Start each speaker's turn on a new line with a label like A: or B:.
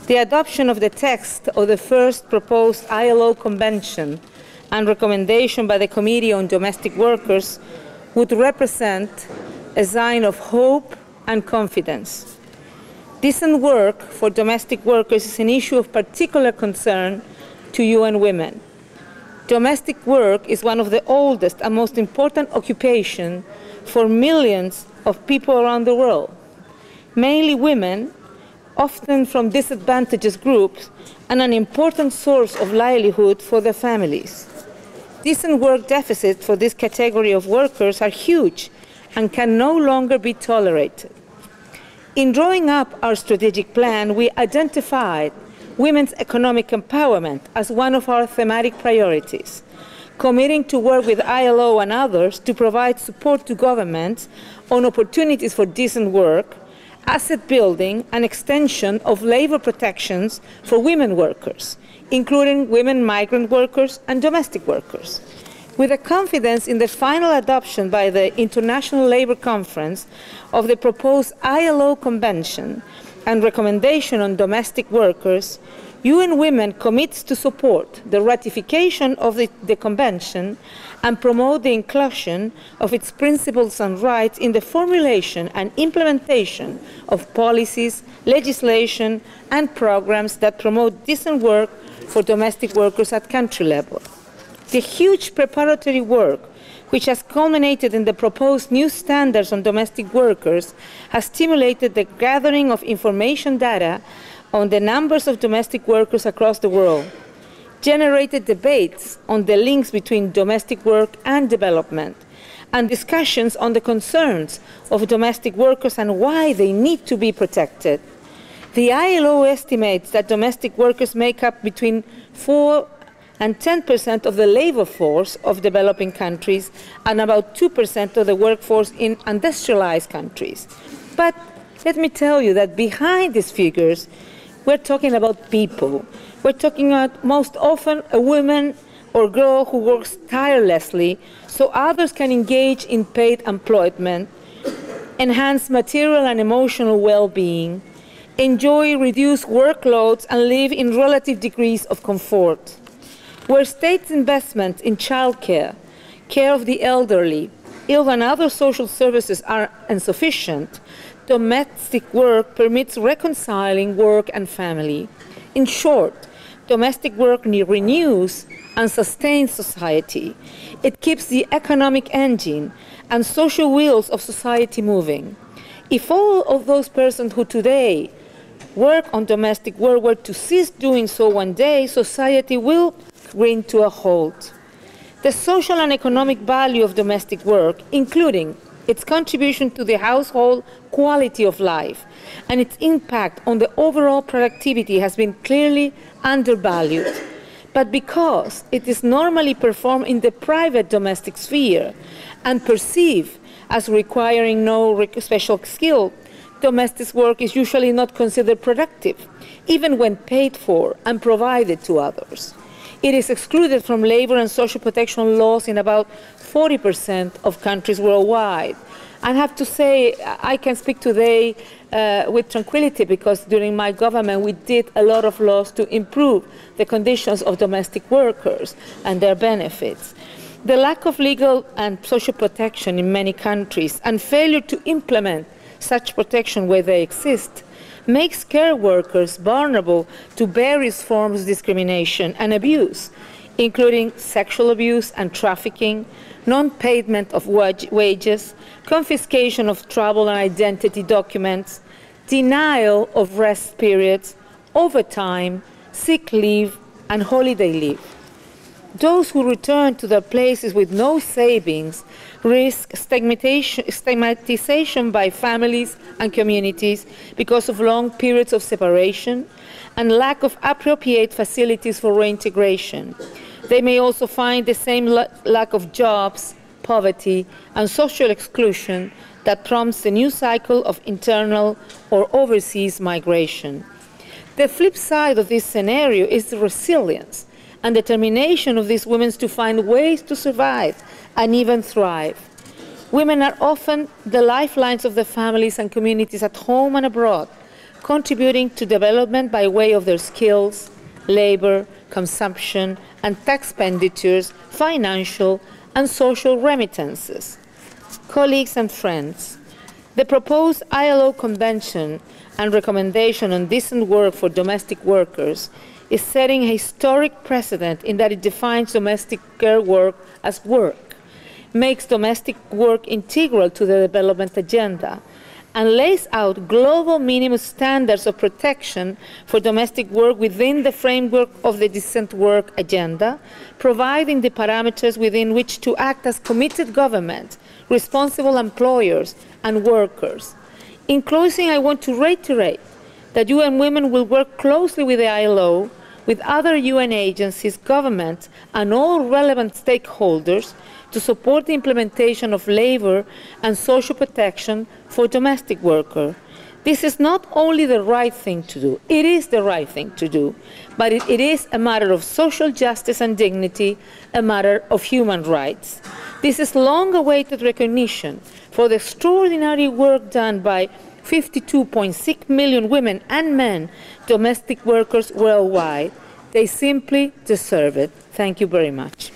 A: The adoption of the text of the first proposed ILO Convention and recommendation by the Committee on Domestic Workers would represent a sign of hope and confidence. Decent work for domestic workers is an issue of particular concern to UN women. Domestic work is one of the oldest and most important occupations for millions of people around the world, mainly women, often from disadvantaged groups, and an important source of livelihood for their families. Decent work deficits for this category of workers are huge and can no longer be tolerated. In drawing up our strategic plan, we identified women's economic empowerment as one of our thematic priorities, committing to work with ILO and others to provide support to governments on opportunities for decent work, asset building, and extension of labor protections for women workers, including women migrant workers and domestic workers. With a confidence in the final adoption by the International Labour Conference of the proposed ILO Convention and recommendation on domestic workers, UN Women commits to support the ratification of the Convention and promote the inclusion of its principles and rights in the formulation and implementation of policies, legislation, and programs that promote decent work for domestic workers at country level. The huge preparatory work, which has culminated in the proposed new standards on domestic workers, has stimulated the gathering of information data on the numbers of domestic workers across the world, generated debates on the links between domestic work and development, and discussions on the concerns of domestic workers and why they need to be protected. The ILO estimates that domestic workers make up between 4 and 10% of the labor force of developing countries and about 2% of the workforce in industrialized countries. But let me tell you that behind these figures, we're talking about people. We're talking about most often a woman or girl who works tirelessly so others can engage in paid employment, enhance material and emotional well-being, enjoy reduced workloads, and live in relative degrees of comfort. Where state investment in childcare, care of the elderly, ill and other social services are insufficient, domestic work permits reconciling work and family. In short, domestic work renews and sustains society. It keeps the economic engine and social wheels of society moving. If all of those persons who today work on domestic work were to cease doing so one day, society will bring to a halt. The social and economic value of domestic work, including its contribution to the household quality of life and its impact on the overall productivity, has been clearly undervalued. But because it is normally performed in the private domestic sphere and perceived as requiring no special skill, domestic work is usually not considered productive, even when paid for and provided to others. It is excluded from labor and social protection laws in about 40% of countries worldwide. I have to say, I can speak today with tranquility because during my government we did a lot of laws to improve the conditions of domestic workers and their benefits. The lack of legal and social protection in many countries and failure to implement such protection where they exist makes care workers vulnerable to various forms of discrimination and abuse, including sexual abuse and trafficking, non-payment of wages, confiscation of travel and identity documents, denial of rest periods, overtime, sick leave, and holiday leave. Those who return to their places with no savings risk stigmatization by families and communities because of long periods of separation and lack of appropriate facilities for reintegration. They may also find the same lack of jobs, poverty, and social exclusion that prompts the new cycle of internal or overseas migration. The flip side of this scenario is the resilience and determination of these women to find ways to survive and even thrive. Women are often the lifelines of their families and communities at home and abroad, contributing to development by way of their skills, labor, consumption, and tax expenditures, financial and social remittances. Colleagues and friends, the proposed ILO Convention and Recommendation on Decent Work for Domestic Workers is setting a historic precedent in that it defines domestic care work as work, makes domestic work integral to the development agenda, and lays out global minimum standards of protection for domestic work within the framework of the decent work agenda, providing the parameters within which to act as committed government, responsible employers, and workers. In closing, I want to reiterate that UN Women will work closely with the ILO, with other UN agencies, governments, and all relevant stakeholders to support the implementation of labor and social protection for domestic workers. This is not only the right thing to do, it is the right thing to do, but it is a matter of social justice and dignity, a matter of human rights. This is long-awaited recognition for the extraordinary work done by 52.6 million women and men, domestic workers worldwide. They simply deserve it. Thank you very much.